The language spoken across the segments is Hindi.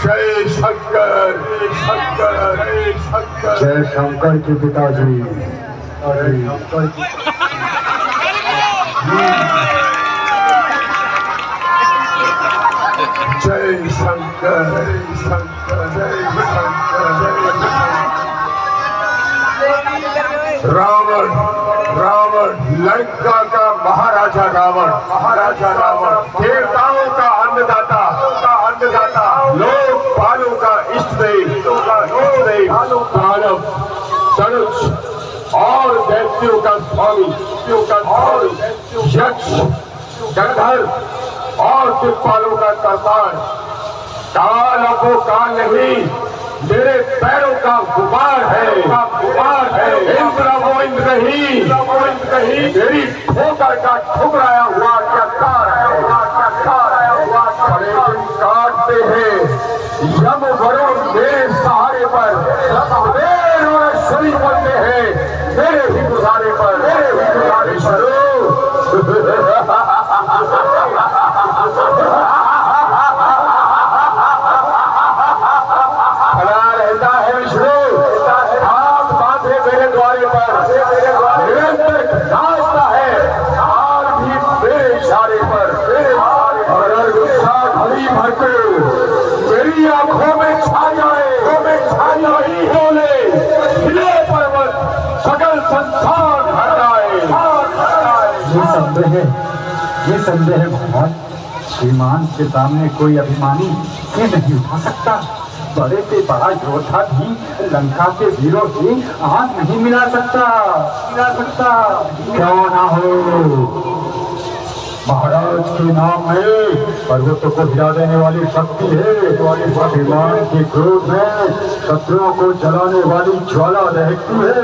जय शंकर, जय शंकर, जय शंकर, जय शंकर के पिताजी। अरे शंकर की जय शंकर, जय शंकर, जय शंकर, जय शंकर। रावण, रावण, लंका का महाराजा रावण, महाराजा रावण, देवताओं का अन्नदाता, लोक पालों का इष्ट देव, दानव, धनुष और दैत्यों का स्वामी, और यक्ष, गंधर्व और दिक्पालों का कर्तार। काल अब वो काल नहीं, मेरे पैरों का गुबार है, इंद्र वो इंद्र नहीं, मेरी ठोकर का ठुकराया हुआ चक्कर है, बड़े दिन काटते हैं यम वरुण मेरे सहारे पर, देर और शरीर बनते हैं मेरे ही गुजारे पर, खड़ा रहता है विष्णु, हाथ बांधे मेरे द्वारे पर, निरंतर नाचता है और भी मेरे इशारे पर, और गुस्सा घड़ी भर के मेरी आंखों में छा जाए, वही बोले हिले पर्वत सकल संसार हर जाए। ये संदेह है भगवान, श्रीमान के सामने कोई अभिमानी ये नहीं उठा सकता। बड़े से बड़ा योद्धा भी लंका के वीरों की आंख नहीं मिला सकता। क्यों ना हो, महाराज के नाम में पर्वतों को हिला देने वाली शक्ति है। अभिमान के क्रोध में शत्रुओं को जलाने वाली ज्वाला दहकती है।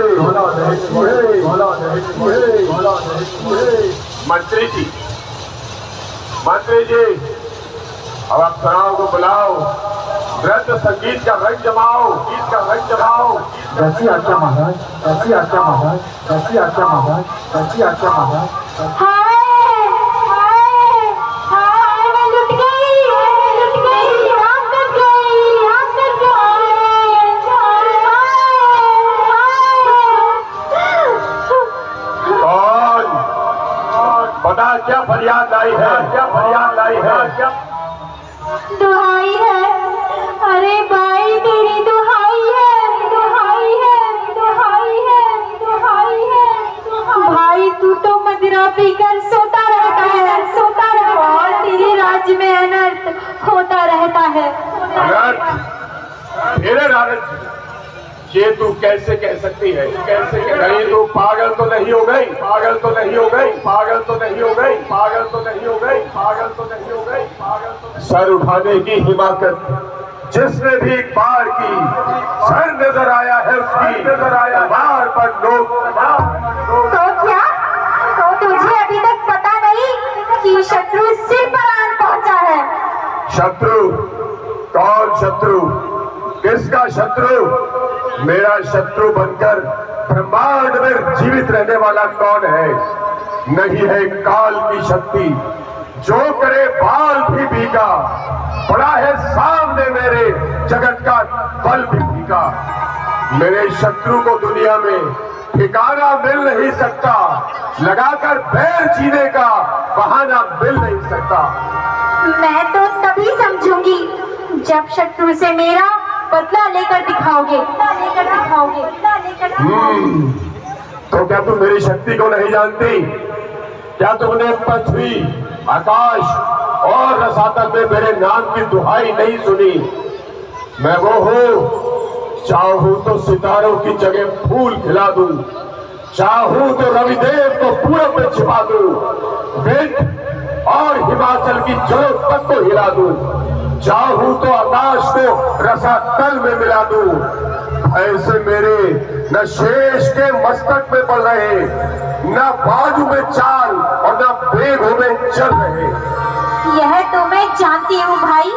मंत्री जी, अब अप्सराओं को बुलाओ, नृत्य संगीत का रंग जमाओ, कैसी आज्ञा महाराज, कैसी आज्ञा महाराज, कैसी आज्ञा महाराज, कैसी आज्ञा महाराज। बता क्या फरियाद आई है, दुहाई है, अरे भाई तेरी दुहाई है। भाई तू तो मदिरा पीकर सोता रहता है और तेरे राज्य में अनर्थ होता रहता है। अनर्थ? मेरे राज्य? ये तू कैसे कह सकती है? कहीं तू पागल तो नहीं हो गई? सर उठाने की हिमाकत जिसने भी एक बार की, सर नजर आया है उसकी, बार पर लोग। तो क्या? तो तुझे अभी तक पता नहीं कि शत्रु सिर पर आन पहुंचा है? शत्रु? कौन शत्रु? किसका शत्रु? मेरा शत्रु बनकर ब्रह्मांड में जीवित रहने वाला कौन है? नहीं है काल की शक्ति, जो करे बाल भी भीगा, पड़ा है सामने मेरे जगत का बल भी भीगा। मेरे शत्रु को दुनिया में ठिकाना मिल नहीं सकता, लगाकर पैर जीने का बहाना मिल नहीं सकता। मैं तो तभी समझूंगी जब शत्रु से मेरा बदला लेकर दिखाओगे। तो क्या तुम मेरी शक्ति को नहीं जानती? क्या तुमने पृथ्वी, आकाश और रसातल में मेरे नाम की दुहाई नहीं सुनी? मैं वो हूँ, चाहूं तो सितारों की जगह फूल खिला दूं, चाहूं तो रविदेव को पूरब में छिपा दूं, विंध्य और हिमाचल की जड़ों तक को हिला दूं, चाहूं तो आकाश को रसातल में मिला दूं। ऐसे मेरे न शेष के मस्तक में पड़ रहे, न बाजू में चाल और न बेगों में चल रहे। यह तो मैं जानती हूँ भाई,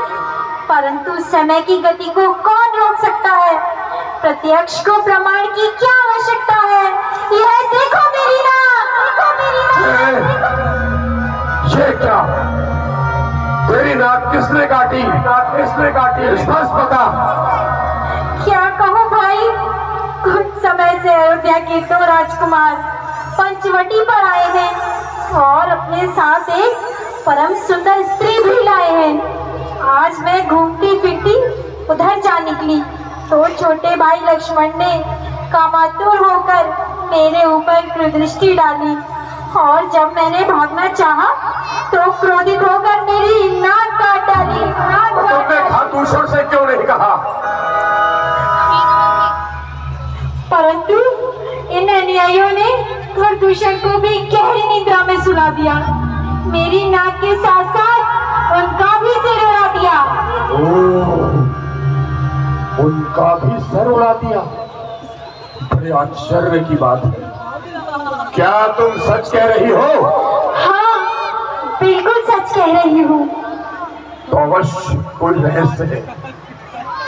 परंतु समय की गति को कौन रोक सकता है? प्रत्यक्ष को प्रमाण की क्या आवश्यकता है? यह देखो मेरी नाक, ये क्या? मेरी नाक किसने काटी? किसने काटी? स्पष्ट बता। क्या कहूँ भाई, कुछ समय से अयोध्या के 2 राजकुमार पंचवटी पर आए हैं और अपने साथ एक परम सुंदर स्त्री भी लाए हैं। आज मैं घूमती फिरती उधर जा निकली तो छोटे भाई लक्ष्मण ने कामातुर होकर मेरे ऊपर कुदृष्टि डाली और जब मैंने भागना चाहा तो क्रोधित होकर मेरी नाक काट डाली। तुमने खातूषण से क्यों नहीं कहा? परंतु इन अनुयायियों ने खरदूषण को भी गहरी निद्रा में सुला दिया। मेरी नाक के साथ साथ उनका भी सिर उड़ा दिया। उनका भी सर उड़ा दिया? बड़े आश्चर्य की बात है। क्या तुम सच कह रही हो? हाँ, बिल्कुल सच कह रही हूँ। तो अवश्य कोई रहस्य है।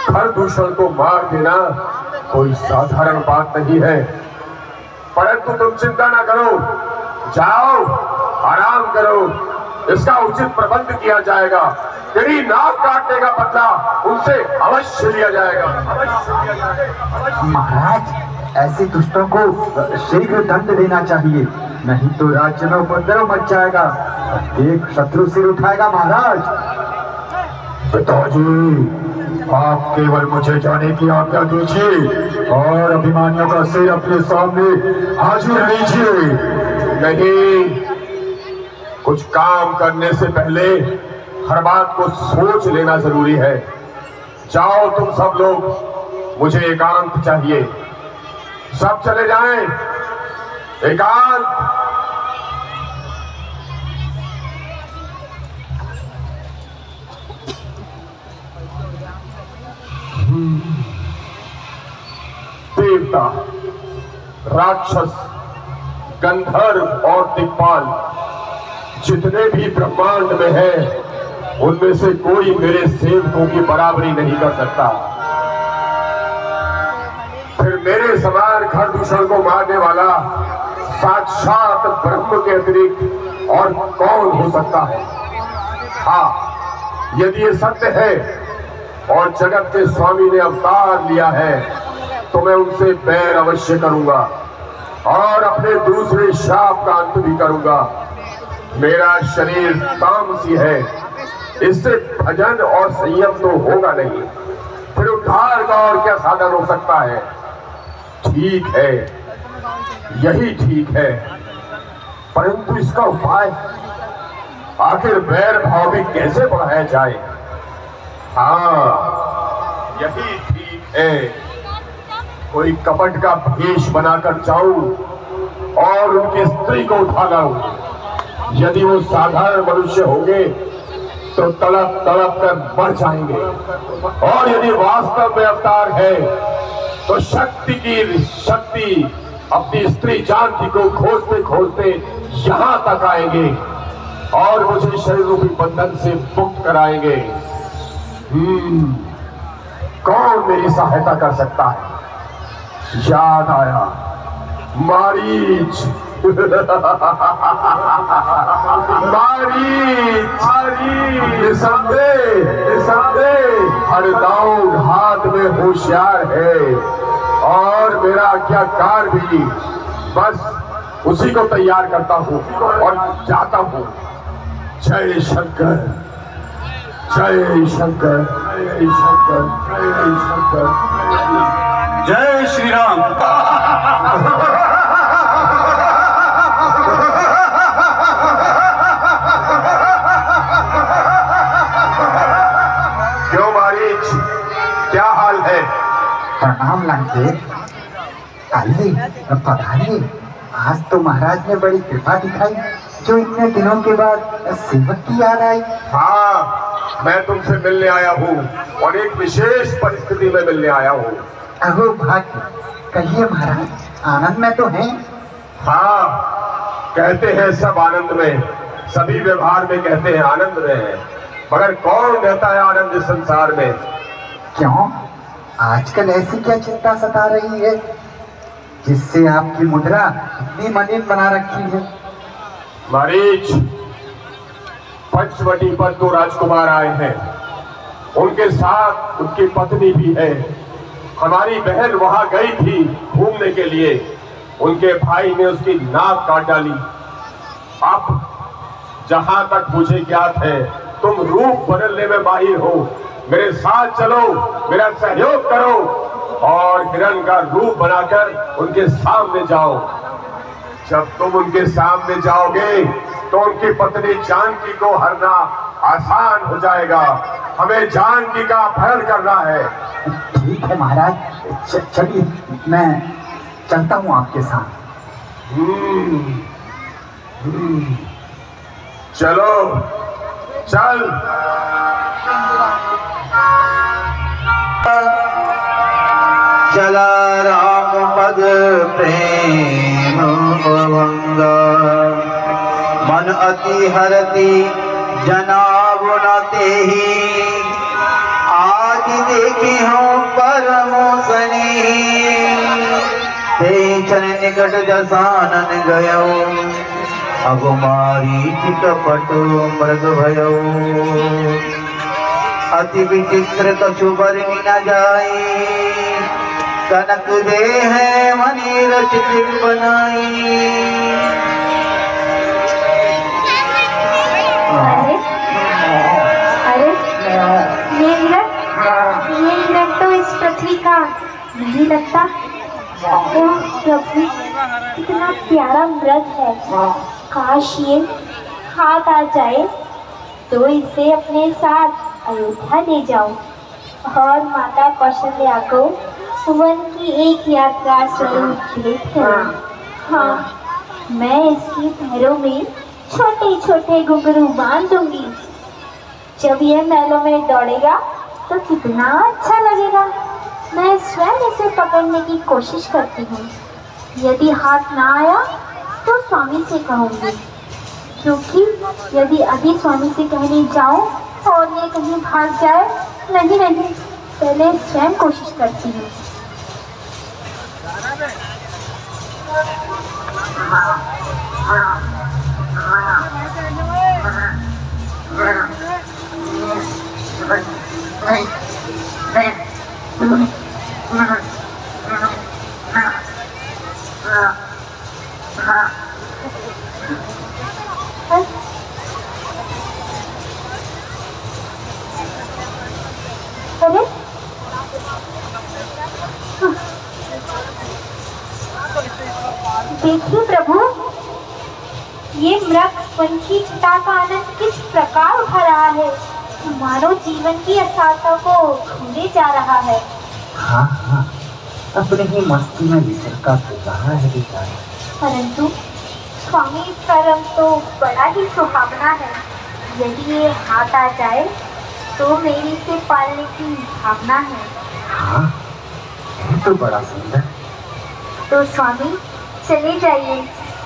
खरदूषण को मार देना कोई साधारण बात नहीं है। परंतु तुम चिंता ना करो, जाओ आराम करो, इसका उचित प्रबंध किया जाएगा। तेरी नाक काटने का बदला उनसे अवश्य लिया जाएगा। महाराज, ऐसे दुष्टों को शीघ्र दंड देना चाहिए, नहीं तो राज्य में उपद्रव मच जाएगा। एक शत्रु सिर उठाएगा। महाराज। पिताजी, आप केवल मुझे जाने की आज्ञा दीजिए और अभिमानियों का सिर अपने सामने हाजिर लीजिए। नहीं, कुछ काम करने से पहले हर बात को सोच लेना जरूरी है। जाओ तुम सब लोग, मुझे एकांत चाहिए। सब चले जाएं, एकांत। देवता, राक्षस, गंधर्व और दिक्पाल जितने भी ब्रह्मांड में हैं, उनमें से कोई मेरे सेवकों की बराबरी नहीं कर सकता। फिर मेरे समान खरदूषण को मारने वाला साक्षात ब्रह्म के अतिरिक्त और कौन हो सकता है? हाँ, यदि ये सत्य है और जगत के स्वामी ने अवतार लिया है तो मैं उनसे बैर अवश्य करूंगा और अपने दूसरे शाप का अंत भी करूंगा। मेरा शरीर तामसी है, इससे भजन और संयम तो होगा नहीं। फिर उद्धार का और क्या साधन हो सकता है? ठीक है, यही ठीक है, परंतु इसका उपाय, आखिर बैर भाव भी कैसे बढ़ाया जाए? हाँ, यही ठीक है। कोई कपट का भेष बनाकर जाऊं और उनकी स्त्री को उठा लाऊं। यदि वो साधारण मनुष्य होंगे तो तड़प तड़प कर मर जाएंगे, और यदि वास्तव में अवतार है तो शक्ति अपनी स्त्री जानकी को खोजते खोजते यहां तक आएंगे और मुझे शरीर रूपी बंधन से मुक्त कराएंगे। कौन मेरी सहायता कर सकता है? याद आया, मारीच। हर दाऊद हाथ में होशियार है और मेरा आज्ञाकार भी। बस उसी को तैयार करता हूँ और जाता हूँ। जय शंकर, जय शंकर, जय शंकर, जय शंकर, जय श्री राम। क्यों मारीच, क्या हाल है? प्रणाम लांगेर। आइए, पधारिए। आज तो महाराज ने बड़ी कृपा दिखाई, जो इतने दिनों के बाद सेवक की याद आई। हाँ, मैं तुमसे मिलने आया हूँ और एक विशेष परिस्थिति में मिलने आया हूँ। अहो भाग्य, कहिए महाराज, आनंद में तो हैं? हाँ, कहते हैं सब आनंद में, सभी व्यवहार में कहते हैं आनंद में है, मगर कौन रहता है आनंद इस संसार में? क्यों, आजकल ऐसी क्या चिंता सता रही है जिससे आपकी मुद्रा इतनी मलिन बना रखी है? मारीच, पंचवटी पर 2 राजकुमार आए हैं, उनके साथ उनकी पत्नी भी है। हमारी बहन वहां गई थी घूमने के लिए, उनके भाई ने उसकी नाक काट डाली। अब जहां तक मुझे ज्ञात है तुम रूप बदलने में माहिर हो, मेरे साथ चलो, मेरा सहयोग करो और हिरण का रूप बनाकर उनके सामने जाओ। जब तुम उनके सामने जाओगे तो उनकी पत्नी जानकी को हरना आसान हो जाएगा। हमें जानकी का अपहरण करना है। ठीक है महाराज, चलिए मैं चलता हूँ आपके साथ। चलो चल। चला राम पद प्रेम भंगा, मन अति हरति जनाब न तेहि, आदि देखे हूँ परम स्नेही, ते चन निकट जसानन गयो, अब मारी कपट मृग भयो, अति विचित्र कछु वर्णि न जाए, कनक दे है मणि रचित बनाई। अरे ये हिरण तो इस पृथ्वी का नहीं लगता। ओह प्रभु, कितना प्यारा मृग है। काश ये हाथ आ जाए तो इसे अपने साथ अयोध्या ले जाऊं और माता कौशल्या को वन की एक यात्रा स्वरूप भेंट करूं। हाँ, मैं इसकी पैरों में छोटे छोटे घुंघरू बांध दूंगी। जब यह महलों में दौड़ेगा तो कितना अच्छा लगेगा। मैं स्वयं इसे पकड़ने की कोशिश करती हूँ। यदि हाथ ना आया तो स्वामी से कहूँगी, क्योंकि यदि अभी स्वामी से कहने जाऊँ और ये कहीं भाग जाए, नहीं नहीं, पहले स्वयं कोशिश करती हूँ। अरे देखिए प्रभु, ये मृग वन की छटा का आनंद किस प्रकार उठा रहा है। मानो जीवन की असारता को ढूंढे जा रहा है। हाँ हाँ, अपने ही मस्ती में विचरता फिर रहा है बेचारा। परंतु स्वामी, इसका रंग तो बड़ा ही सुहावना है। यदि ये हाथ आ जाए तो मेरी इसे पालने की भावना है। हाँ, ये तो बड़ा सुंदर। तो स्वामी चले जाइए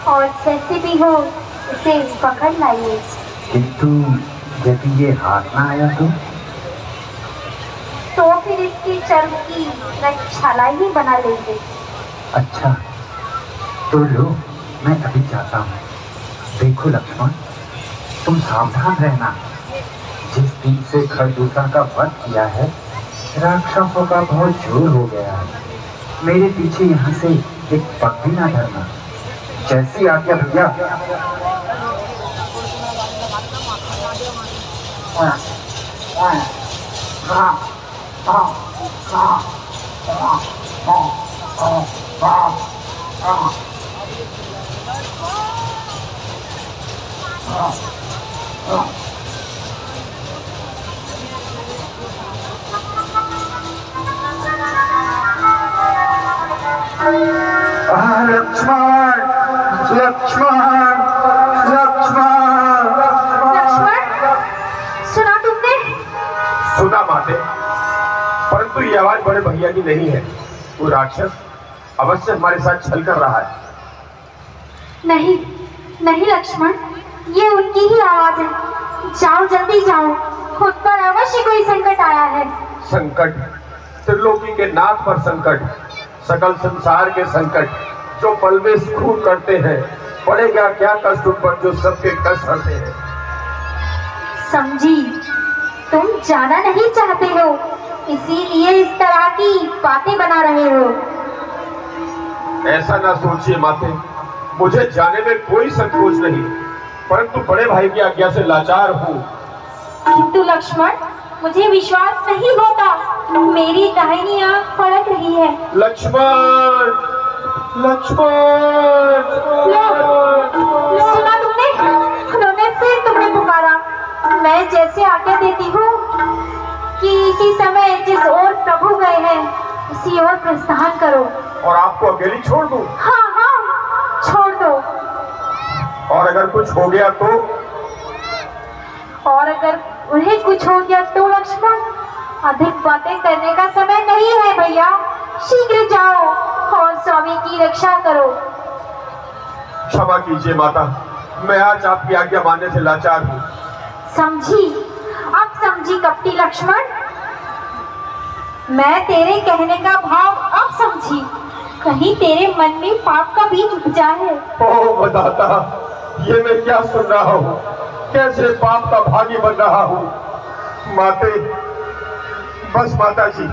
और जैसे भी हो इसे पकड़ लाइए। किंतु यदि ये हाथ ना आया तो फिर इसके चर्म की छाला ही बना लेंगे। अच्छा, तो लो, मैं अभी जाता हूँ। देखो लक्ष्मण, तुम सावधान रहना। जिस दिन से खरदूषण का वध किया है, राक्षसों का बहुत जोर हो गया है। मेरे पीछे यहाँ से एक पग भी ना धरना। जैसी आज्ञा भैया। लक्ष्मण लक्ष्मण लक्ष्मण। लक्ष्मण, सुना तुमने? सुना माते, परंतु ये आवाज बड़े भैया की नहीं है। वो राक्षस अवश्य हमारे साथ छल कर रहा है। नहीं नहीं लक्ष्मण, ये उनकी ही आवाज है। जाओ, जल्दी जाओ, खुद पर अवश्य कोई संकट आया है। संकट? त्रिलोकी के नाथ पर संकट, सकल संसार के संकट, जो पल में स्खून करते हैं। पड़ेगा क्या कष्ट उन पर जो सबके कष्ट हरते हैं। समझी, तुम जाना नहीं चाहते हो, इसीलिए इस तरह की बातें बना रहे हो। ऐसा ना सोचिए माते, मुझे जाने में कोई संकोच नहीं, परंतु बड़े भाई की आज्ञा से लाचार हूँ। किंतु लक्ष्मण, मुझे विश्वास नहीं होता, मेरी दाहिनी आंख फड़क रही है। लक्ष्मण, लक्ष्मण, सुना तुमने? उन्होंने फिर तुम्हें पुकारा। मैं जैसे आज्ञा देती हूँ कि इसी समय जिस ओर प्रभु गए हैं उसी ओर प्रस्थान करो। और आपको अकेली छोड़ दूं? हाँ हाँ, छोड़ दो। और अगर कुछ हो गया तो? और अगर उन्हें कुछ हो गया तो लक्ष्मण, अधिक बातें करने का समय नहीं है भैया, शीघ्र जाओ और स्वामी की रक्षा करो। क्षमा कीजिए माता, मैं आज आपकी आज्ञा मानने से लाचार हूँ। समझी, अब समझी कपटी लक्ष्मण, मैं तेरे कहने का भाव अब समझी। कहीं तेरे मन में पाप का बीज उपजा है। ओह बताता, ये मैं क्या सुन रहा हूँ, कैसे पाप का भागी बन रहा हूँ। माते, बस माता जी,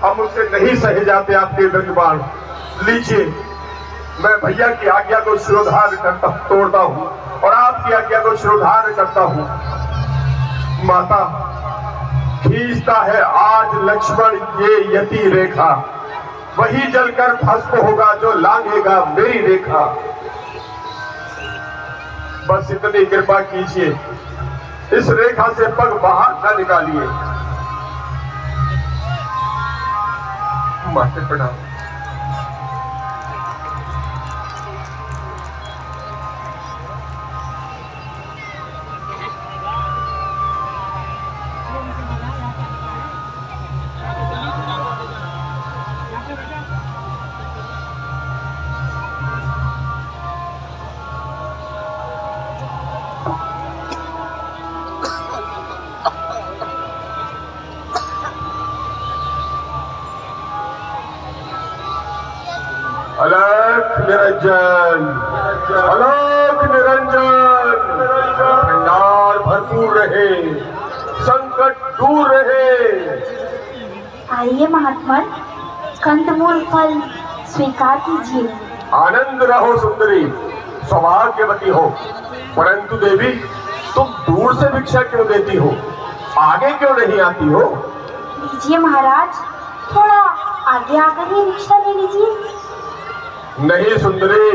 अब मुझसे नहीं सहे जाते आपके दंडबाण। लीजिए, मैं भैया की आज्ञा को शिरोधार्य करता तोड़ता हूँ और आपकी आज्ञा को शिरोधार्य करता हूँ। माता, खींचता है आज लक्ष्मण ये यति रेखा, वही जलकर भस्म होगा जो लांघेगा मेरी रेखा। बस इतनी कृपा कीजिए, इस रेखा से पग बाहर न निकालिए। माते प्रणाम। अलख निरंजन, अलख निरंजन, भंडार भरपूर रहे, संकट दूर रहे। आइए महात्मन, कंदमूल फल स्वीकार कीजिए। आनंद रहो सुंदरी, सौभाग्यवती हो। परंतु देवी, तुम दूर से भिक्षा क्यों देती हो, आगे क्यों नहीं आती हो? लीजिए महाराज, थोड़ा आगे आकर ही भिक्षा ले लीजिए। नहीं सुंदरी,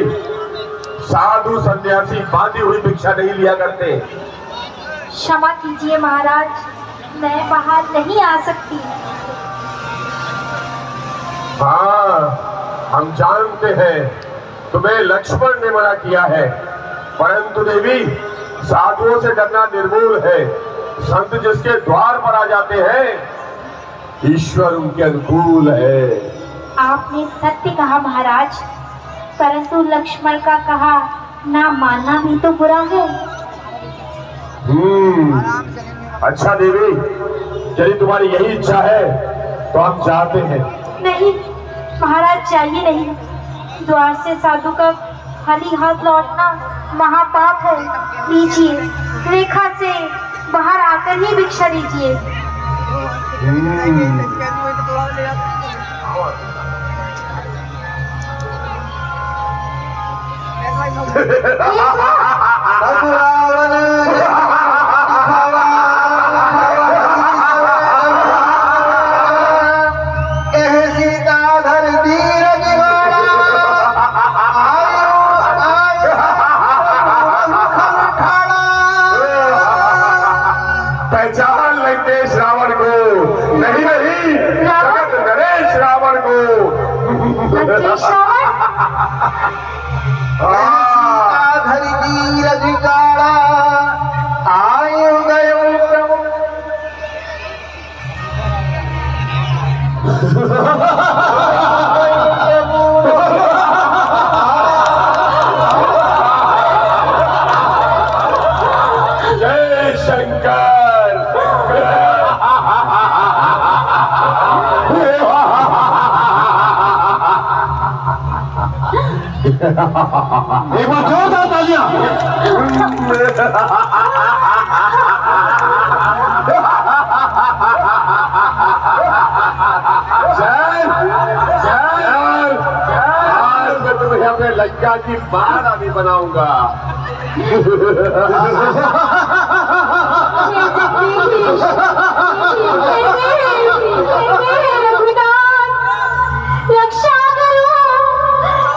साधु सन्यासी बांधी हुई भिक्षा नहीं लिया करते। क्षमा कीजिए महाराज, मैं बाहर नहीं आ सकती। हाँ, हम जानते हैं तुम्हें लक्ष्मण ने मना किया है, परंतु देवी, साधुओं से डरना निर्मूल है। संत जिसके द्वार पर आ जाते हैं, ईश्वर उनके अनुकूल है। आपने सत्य कहा महाराज, परंतु लक्ष्मण का कहा ना मानना भी तो बुरा है। अच्छा देवी, यदि तुम्हारी यही इच्छा है तो हम चाहते हैं। नहीं महाराज, चाहिए नहीं। द्वार से साधु का खाली हाथ लौटना महापाप है। लीजिए, रेखा से बाहर आकर ही भिक्षा लीजिए। पहचान लंकेश रावण को, नहीं नहीं, जगत नरेश रावण को। लंकेश रावण? धरि धीरज काला आयु गयो प्रभु। जय शंकर। एक बार जोरदार तालियां। लंका की महारानी बनाऊंगा। रक्षा करो,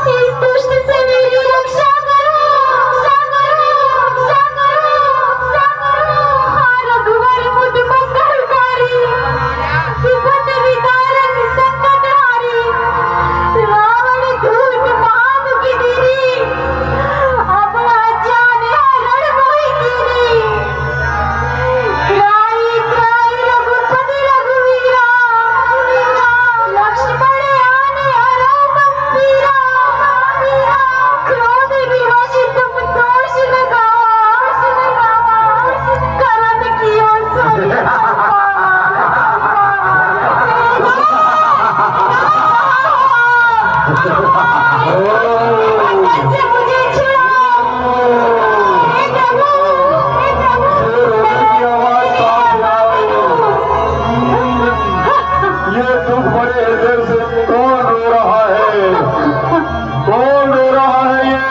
इस दुष्ट से मेरी रक्षा करो, रक्षा करो, रक्षा करो, रक्षा करो। हाँ रघुवर मुझ मंगलकारी, विपद विदारक संकटहारी, रावण धूर्त महामुखी तेरी, अपना जाने रणमोही तेरी। त्राहि त्राहि रघुपति रघुवीरा, लक्ष्मण आने हरौ गंभीरा। क्रोध विवश तुम दोष लगावा, करम कियो सोई बंधन से मुझे छुड़ाओ, हे प्रभु, हे प्रभु। ये दुख भरे हृदय से कौन रो रहा है? कौन रो रहा है ये?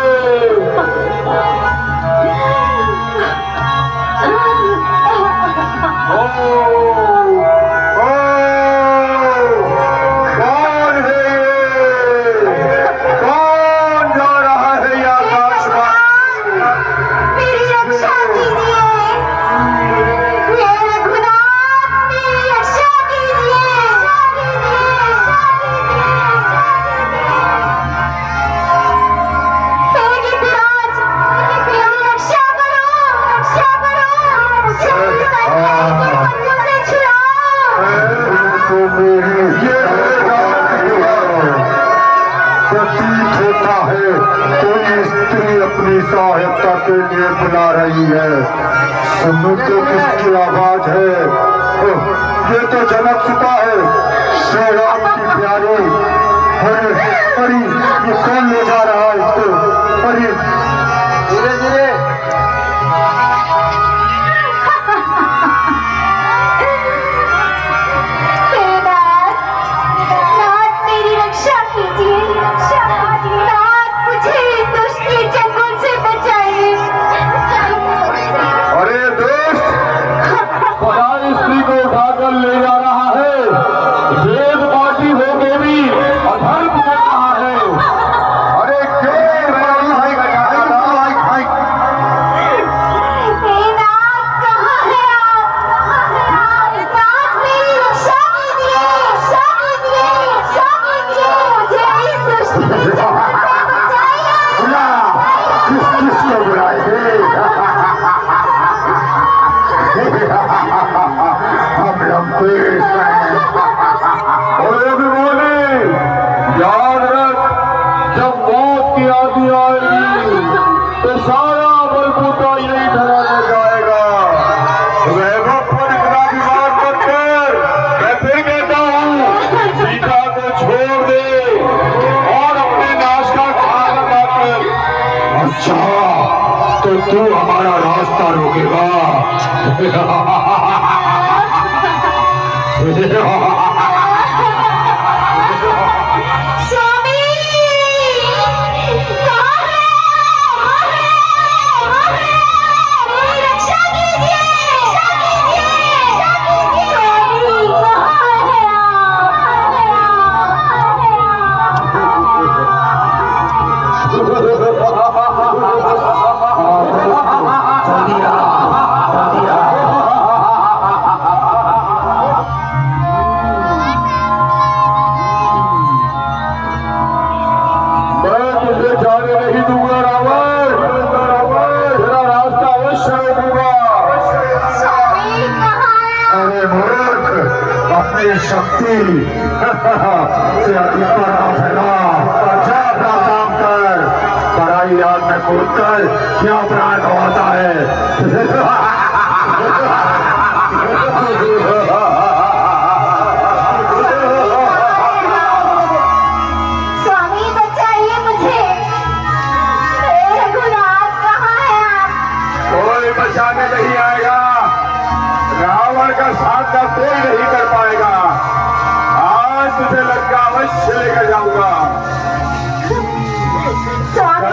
कौन है ये? कौन जा रहा है ये आकाश में? मेरी रक्षा कीजिए, हे रघुनाथ, मेरी रक्षा कीजिए। हे गिरिराज, मेरी रक्षा करो, रक्षा करो, मुझे इस अन्याय के पंजों से छुड़ाओ। प्रतीत होता है कोई स्त्री अपनी सहायता के लिए बुला रही है। सुनो तो किसकी आवाज है? ओह, ये तो जनक सुता है, श्री राम की प्यारी। अरे अरे ये कौन ले जा रहा है इसको? अरे धीरे धीरे हे नाथ, नाथ मेरी रक्षा कीजिए, रक्षा कीजिए। नाथ मुझे इस दुष्ट के चंगुल से बचाइए। अरे दोस्त, पराई स्त्री को उठाकर ले जा रहा है। वेद बाटी हो के भी अधर्म कर रहा है। अरे क्यों हे नाथ, कहाँ है आप? नाथ मेरी रक्षा कीजिए, रक्षा कीजिए, रक्षा कीजिए। मुझे इस दुष्ट के चंगुल से बचाइए। किसको बुलाएंगे? हम लंकेश हैं। अरे अभिमानी, याद रख, जब मौत की आंधी आएगी तो सारा बलबूता यही ठहराया जाएगा। वैभव पर इतना विवाद मत कर। मैं फिर कहता हूँ, सीता को छोड़ दे और अपने नाश का खाना खाकर। अच्छा, तो तू हमारा रास्ता रोकेगा? स्वामी, कहाँ है? मेरी रक्षा कीजिए, रक्षा कीजिए, रक्षा कीजिए। स्वामी, कहाँ है मैं तुझे जाने नहीं दूंगा रावण। तेरा रास्ता अवश्य रोकूंगा। स्वामी, कहाँ है? अरे मूर्ख, अपनी शक्ति से अधिक बड़ा फैला और जा अपना काम कर। पराई आग में कूदकर क्यों प्राण गंवाता है? स्वामी, बचाइए मुझे। हे रघुनाथ, कहाँ है आप? कोई बचाने नहीं आएगा। रावण का सामना कोई नहीं कर पाएगा। आज तुझे लंका अवश्य लेकर जाऊंगा। स्वामी,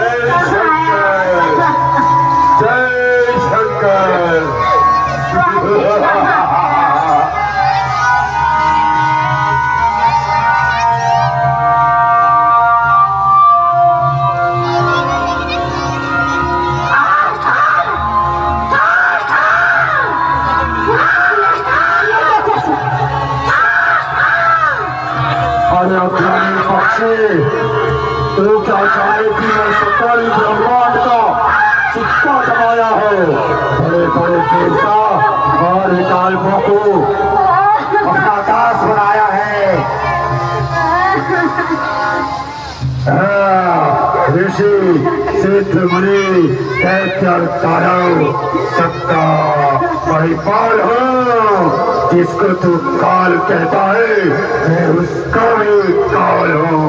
अरे अज्ञानी पक्षी, तू क्या चाहे कि मैं सकल ब्रह्मांड का सिक्का जमाया है? बड़े बड़े देवता और काल्पों को अपना दास बनाया है। ऋषि, सिद्ध मुनि, दैत्य दानव, सबका परिपाल हूँ। जिसको तू काल कहता है, मैं उसका भी काल हूँ।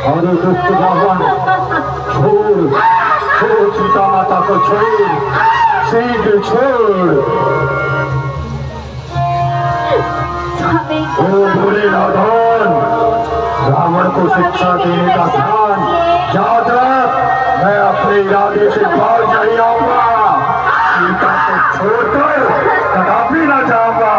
अरे दुष्ट रावण, छोड़ छोड़ सीता माता को, छोड़ शीघ्र छोड़। ओ भोलेनाथ, रावण को शिक्षा देने का ध्यान याद रख। मैं अपने इरादे से बाहर नहीं आऊंगा। सीता को छोड़कर कदापि न जाऊंगा।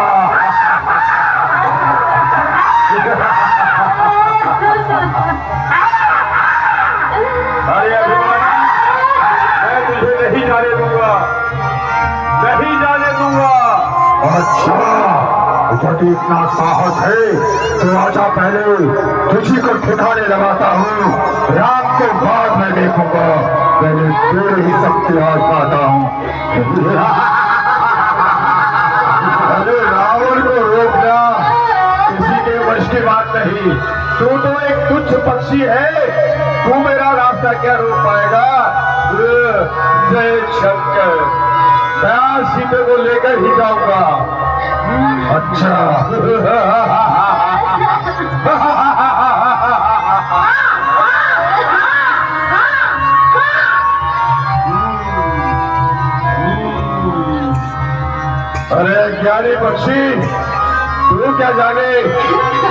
अरे अभिमान, मैं तुझे नहीं जाने दूंगा, नहीं जाने दूंगा। अच्छा, यदि इतना साहस है तो आजा, पहले तुझी को ठिकाने लगाता हूँ। रात को बाद में देखूंगा, पहले तेरे ही शक्ति आजमाता हूँ। अरे रावण को रोकना किसी के वश की बात नहीं। तू तो एक तुच्छ पक्षी है, तू मेरा रास्ता क्या रोक पाएगा? जय शंकर, मैं आज सीते को लेकर ही जाऊंगा। अच्छा, अरे ज्ञानी पक्षी, तू क्या जाने,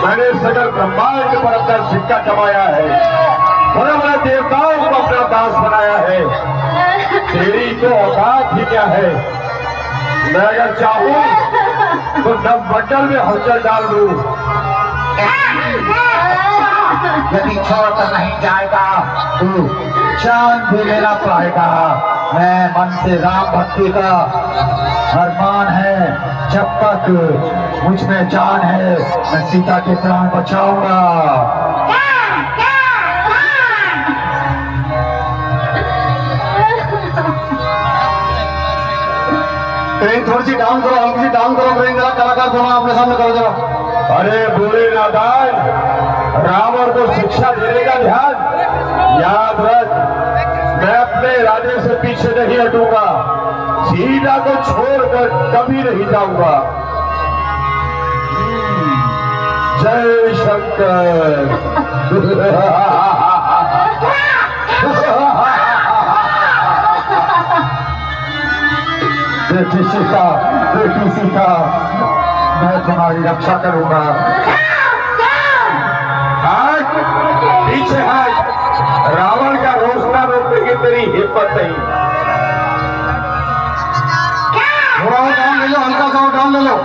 मैंने सकल ब्रह्मांड पर अपना सिक्का जमाया है, बड़े बड़े देवताओं को अपना दास बनाया है। तेरी तो औकात ही क्या है? मैं अगर चाहूं तो नवमंडल में हलचल डाल दूं। यदि छोड़कर नहीं जाएगा तो जान भी लेना पाएगा। मैं मन से राम भक्ति का अरमान है, जब तक मुझ में जान है मैं सीता के प्राण बचाऊंगा। ट्रेन थोड़ी सी डाउन करो, हल्की सी डाउन करो ट्रेन, जरा कलाकार दोनों अपने सामने करो जरा। अरे बोले नादान, रावण को शिक्षा देने का ध्यान याद रख। मैं अपने इरादे से पीछे नहीं हटूंगा, सीता को छोड़कर कभी नहीं जाऊंगा। जय शंकर। बेटी सीता, बेटी सीता, मैं तुम्हारी रक्षा करूंगा। हट, पीछे हट। रावण का रोसना रोकने की तेरी हिम्मत नहीं। थोड़ा और डाउन ले लो, हल्का सा और डाउन ले लो।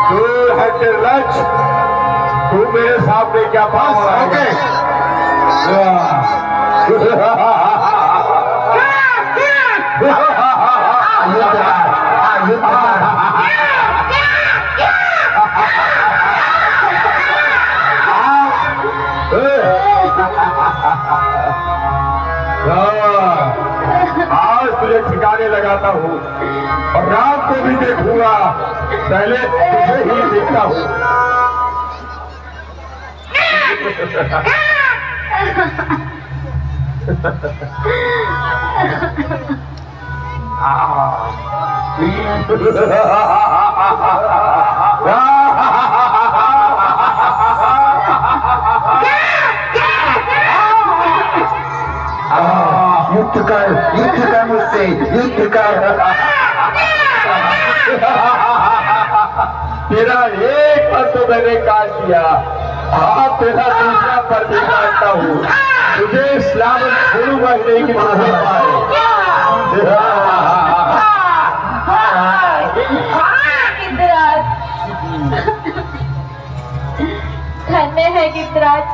दूर हट लक्ष, तू मेरे सामने क्या पास? ओके। आज तुझे ठिकाने लगाता हूँ और रात को भी देखूंगा, पहले तुझे ही देखता हूँ। युद्ध कर मुझसे, युद्ध कर। तेरा एक पर तो मैंने काट दिया, अब तेरा दूसरा पर भी काटता हूँ। तुझे इस्लाम छोड़ूंगा नहीं कि तुझे पाए। धन्य है गिद्धराज।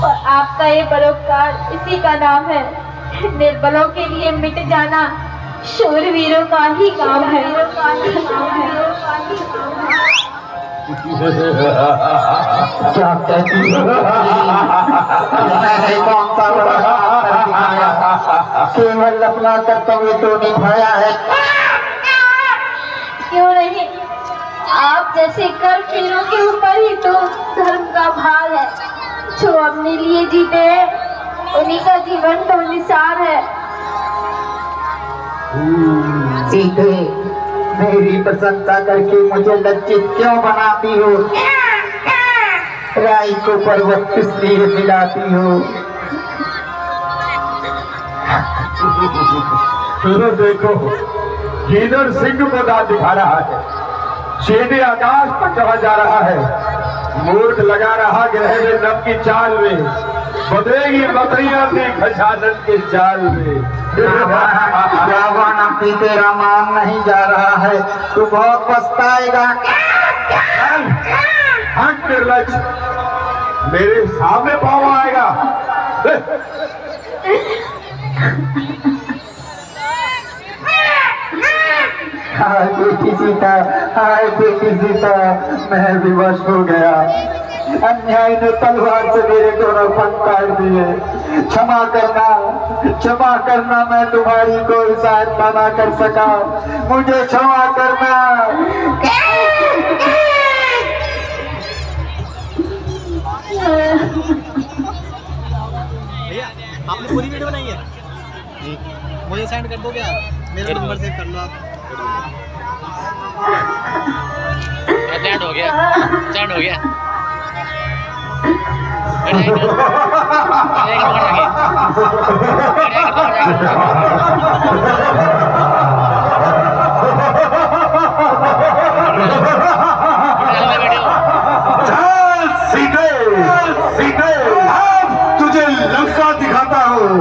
और आपका ये परोपकार इसी का नाम है। निर्बलों के लिए मिट जाना शूरवीरों का ही काम है। क्या कहती हो? मैंने कौन सा बड़ा कर दिखाया? केवल अपना कर्तव्य तो निभाया है। क्यों नहीं, आप जैसे कर वीरों के ऊपर ही तो धर्म का भार है। जो अपने लिए जीते हैं उन्हीं का जीवन तो निसार है। सीधे मेरी प्रशंसा करके मुझे लज्जित क्यों बनाती हो? राई को पर्वत इसलिए मिलाती हो? देखो, गीदड़ सिंह को दांत दिखा रहा है, सीधे आकाश पर चढ़ा जा रहा है। मूर्ख लगा रहा ग्रह में नव की चाल में, बदलेगी बकरियां थी खजानन के जाल में। रावण अभी तेरा मान नहीं जा रहा है, तू बहुत पछताएगा। हट निर्लज, मेरे सामने पाँव आएगा। हाय बेटी सीता, हाय बेटी सीता, मैं विवश हो गया। अन्याय ने तलवार से मेरे दोनों पंख काट दिए। क्षमा करना, मैं तुम्हारी कोई सहायता ना कर सका, मुझे क्षमा करना। भैया आपने पूरी वीडियो बनाई है? मुझे सेंड कर दो क्या? मेरा नंबर सेव कर लो आप। सेंड हो गया। सीधे तुझे लंका दिखाता हूँ।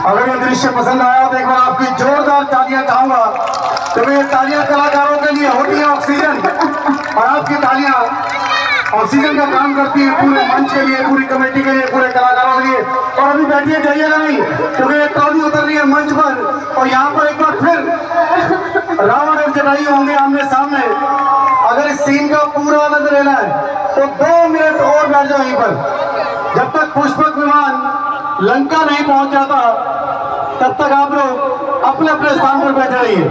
अगर ये दृश्य पसंद आया तो एक बार आपकी जोरदार तालियां चाहूंगा। तो ये तालियां कलाकारों के लिए होती है ऑक्सीजन, और आपकी तालियां ऑक्सीजन का काम करती है पूरे मंच के लिए, पूरी कमेटी के लिए, पूरे कलाकारों के लिए। और अभी बैठिए, जाइएगा नहीं, क्योंकि ये ट्रॉली उतर रही है मंच पर, और यहाँ पर एक बार फिर रावण और जटायु होंगे आमने सामने। अगर इस सीन का पूरा आनंद लेना है तो 2 मिनट और बैठ जाओ यहीं पर। जब तक पुष्पक विमान लंका नहीं पहुंच जाता तब तक आप लोग अपने अपने स्थान पर बैठे रहिए।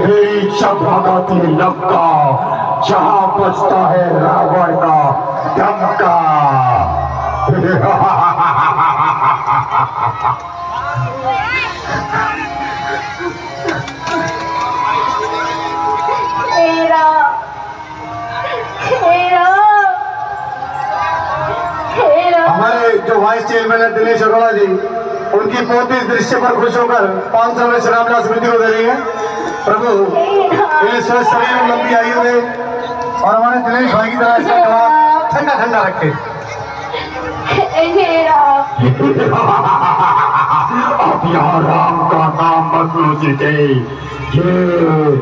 मेरी चमकाती लंका, जहां बचता है रावण का डंका। हमारे जो वाइस चेयरमैन है दिनेश अरोड़ा जी, उनकी पोती इस दृश्य पर खुश होकर 500 में श्रामला समिति को दे रही है। प्रभु इन्हें स्वस्थ शरीर और लंबी आयु दे, और हमारे दिनेश भाई की तरह इसका दिमाग ठंडा ठंडा रखे। अब यहाँ राम का नाम मत लो सीते, ये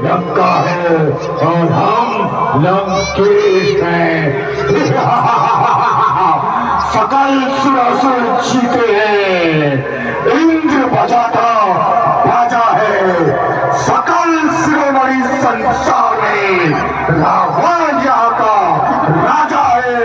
लंका है और हम लंकेश हैं। सकल सुरासुर जीते हैं, इंद्र बजाता बाजा है, सकल शिरोमणि संसार में रावण यहाँ का राजा है।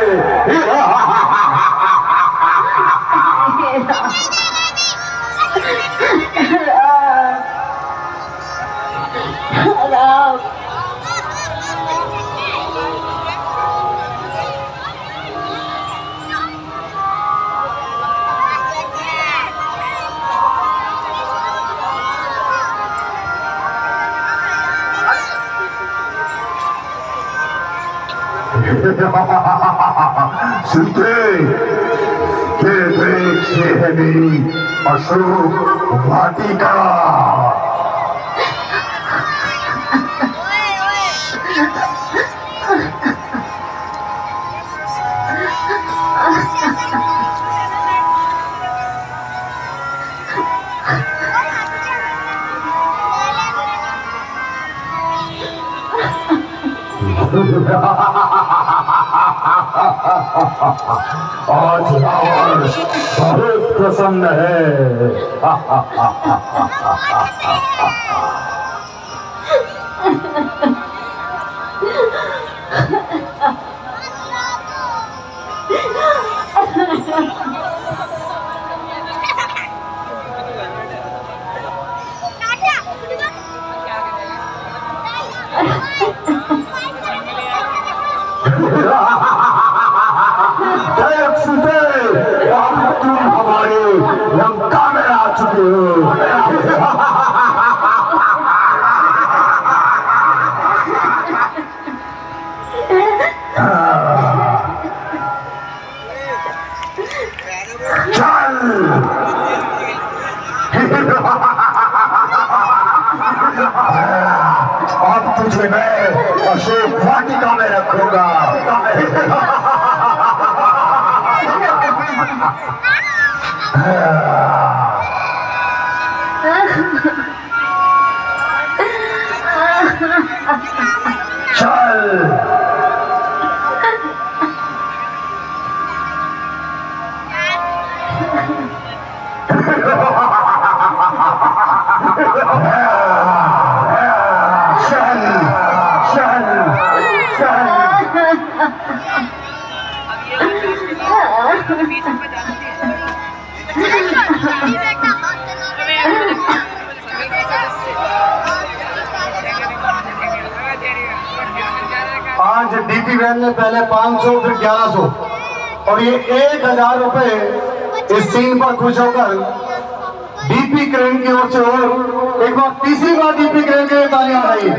सुनते ये देख से है मेरी अशोक वाटिका। आज रावण बहुत प्रसन्न है। तुम हमारे लंका में आ चुके हो। चल अब तुझे मैं अशोक वाटिका में रखूंगा। चल आज डीपी वैन ने पहले 500 फिर 1100 और ये 1000 रुपए इस सीन पर खुश होकर डीपी क्रेन की ओर से और एक बार तीसरी बार डीपी क्रेन के लिए तालियां बजाइए।